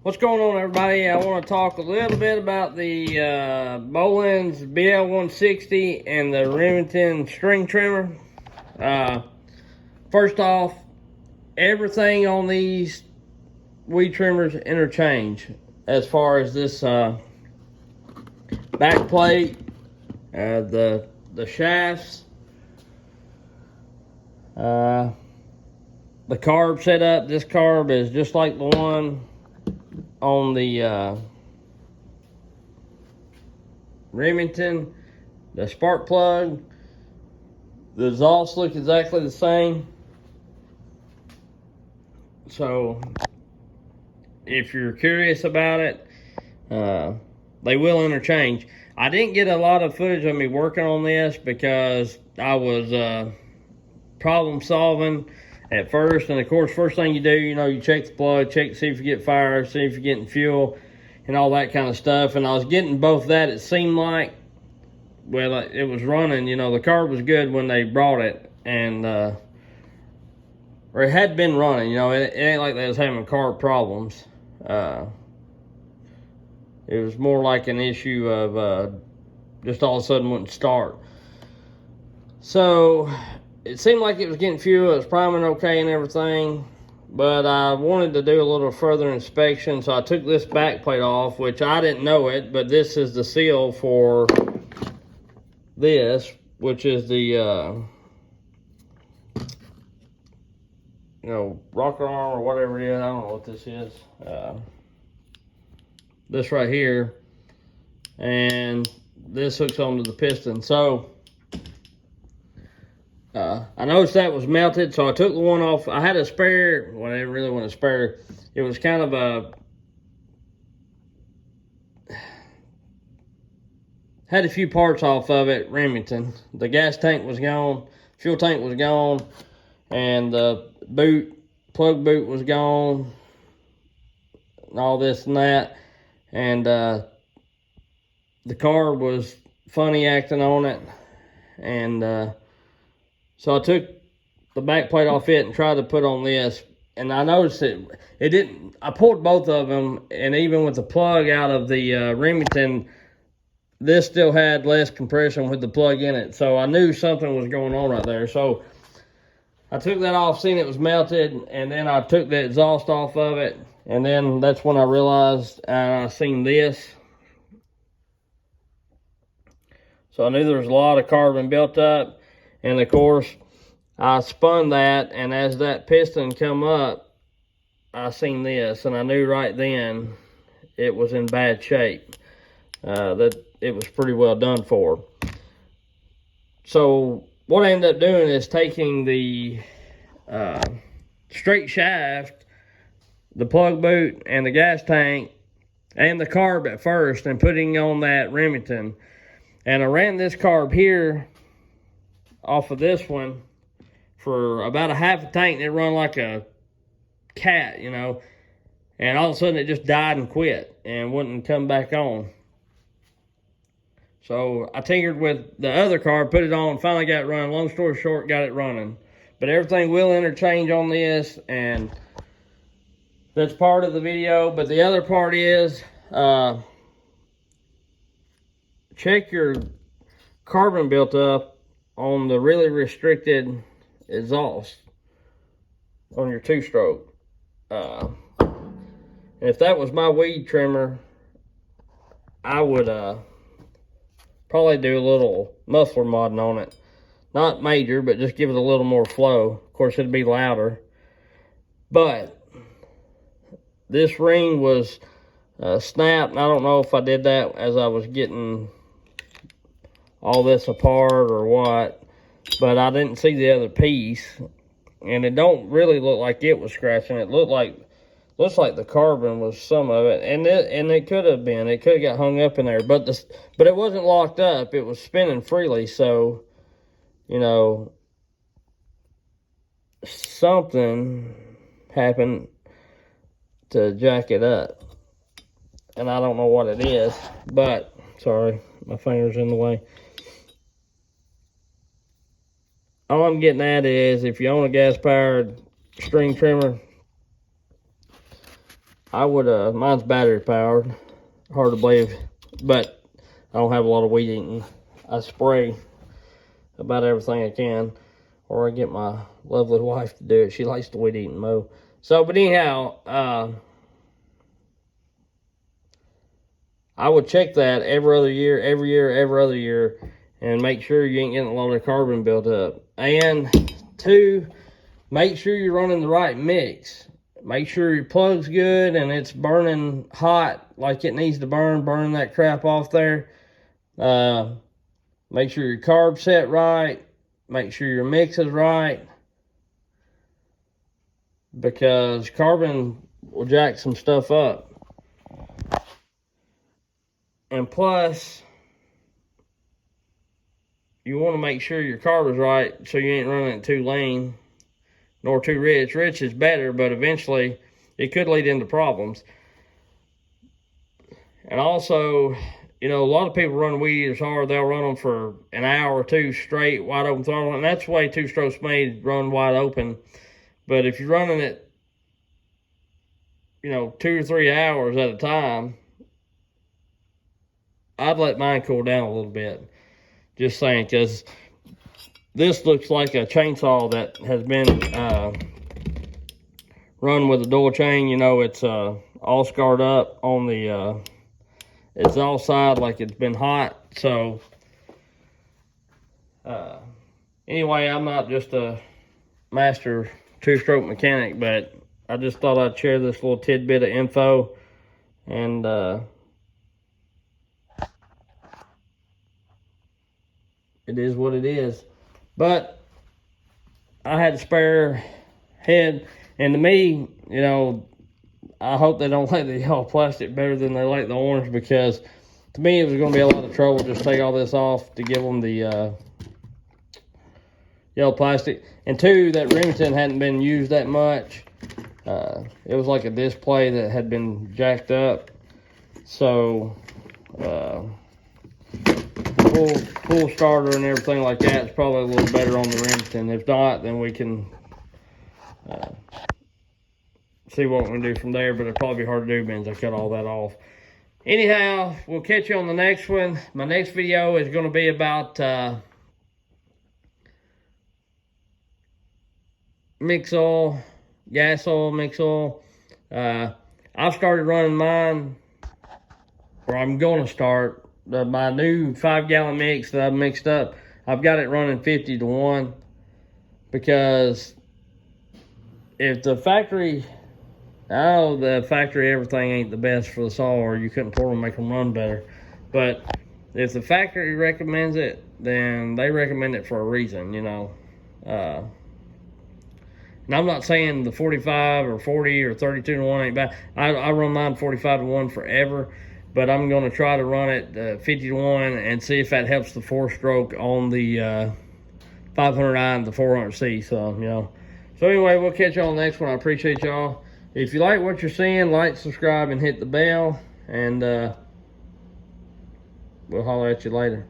What's going on, everybody? I want to talk a little bit about the Bohlins BL160 and the Remington string trimmer. First off, everything on these weed trimmers interchange as far as this back plate, the shafts, the carb setup. This carb is just like the one on the Remington. The spark plug, the exhaust look exactly the same. So if you're curious about it, they will interchange. I didn't get a lot of footage of me working on this because I was problem solving at first. And of course, first thing you do, you check the plug, check to see if you get fire, see if you're getting fuel and all that kind of stuff. And I was getting both that. It seemed like, well, it was running. The carb was good when they brought it, and or it had been running. It ain't like they was having carb problems. It was more like an issue of just all of a sudden wouldn't start. So it seemed like it was getting fuel. It was priming okay and everything, but I wanted to do a little further inspection. So I took this back plate off, which I didn't know it, but this is the seal for this, which is the rocker arm or whatever it is. I don't know what this is. This right here, and this hooks onto the piston. So I noticed that was melted, so I took the one off. I had a spare. Well, I didn't really want a spare. It was kind of had a few parts off of it. Remington. The gas tank was gone, fuel tank was gone, and the plug boot was gone, and all this and that. And the carb was funny acting on it, and so I took the back plate off it and tried to put on this, and I noticed it didn't. I pulled both of them, and even with the plug out of the Remington, this still had less compression with the plug in it. So I knew something was going on right there. So I took that off, seen it was melted, and then I took the exhaust off of it, and then that's when I realized, and I seen this. So I knew there was a lot of carbon built up. And of course, I spun that, and as that piston come up, I seen this, and I knew right then it was in bad shape. That it was pretty well done for. So what I ended up doing is taking the straight shaft, the plug boot, and the gas tank, and the carb at first, and putting on that Remington. And I ran this carb here off of this one for about a half a tank, and it run like a cat, and all of a sudden it just died and quit and wouldn't come back on. So I tinkered with the other carb, put it on, finally got it running. Long story short, got it running. But everything will interchange on this, and that's part of the video. But the other part is check your carbon built up on the really restricted exhaust on your two-stroke. And if that was my weed trimmer, I would probably do a little muffler modding on it. Not major, but just give it a little more flow. Of course, it'd be louder. But this ring was snapped. I don't know if I did that as I was getting all this apart or what, but I didn't see the other piece, and it don't really look like it was scratching. It looks like the carbon was some of it, and it could have been. It could have got hung up in there, but it wasn't locked up. It was spinning freely, so something happened to jack it up, and I don't know what it is. But sorry, my finger's in the way. All I'm getting at is, if you own a gas-powered string trimmer, mine's battery powered. Hard to believe, but I don't have a lot of weed eating. I spray about everything I can, or I get my lovely wife to do it. She likes to weed eat and mow. So, but anyhow, I would check that every other year, every other year, and make sure you ain't getting a lot of carbon built up. And 2, make sure you're running the right mix. Make sure your plug's good and it's burning hot like it needs to burning that crap off there. Make sure your carb set right. Make sure your mix is right. Because carbon will jack some stuff up. And plus, you want to make sure your carb is right so you ain't running it too lean nor too rich. Rich is better, but eventually it could lead into problems. And also, you know, a lot of people run weed eaters hard. They'll run them for an hour or 2 straight, wide open throttle, and that's the way two-stroke's made, run wide open. But if you're running it, you know, 2 or 3 hours at a time, I'd let mine cool down a little bit. Just saying, because this looks like a chainsaw that has been run with a dual chain. You know, it's all scarred up on the exhaust side like it's been hot. So, anyway, I'm not just a master two-stroke mechanic, but I just thought I'd share this little tidbit of info. And it is what it is. But I had a spare head, and to me, you know, I hope they don't like the yellow plastic better than they like the orange, because to me it was going to be a lot of trouble just take all this off to give them the yellow plastic. And 2, that Remington hadn't been used that much. It was like a display that had been jacked up. So full starter and everything like that is probably a little better on the Remington. If not, then we can see what we can do from there, but it'll probably be hard to do because I cut all that off. Anyhow, we'll catch you on the next one. My next video is going to be about mix oil, gas oil, mix oil. I've started running mine, or I'm going to start my new 5-gallon mix that I've mixed up. I've got it running 50-to-1, because if the factory, I know the factory everything ain't the best for the saw, or you couldn't pour them make them run better, but if the factory recommends it, then they recommend it for a reason, you know. And I'm not saying the 45 or 40 or 32-to-1 ain't bad. I run mine 45-to-1 forever, but I'm going to try to run it 50-to-1 and see if that helps the 4-stroke on the 500i and the 400C. So, you know. So anyway, we'll catch y'all on the next one. I appreciate y'all. If you like what you're seeing, like, subscribe, and hit the bell. And we'll holler at you later.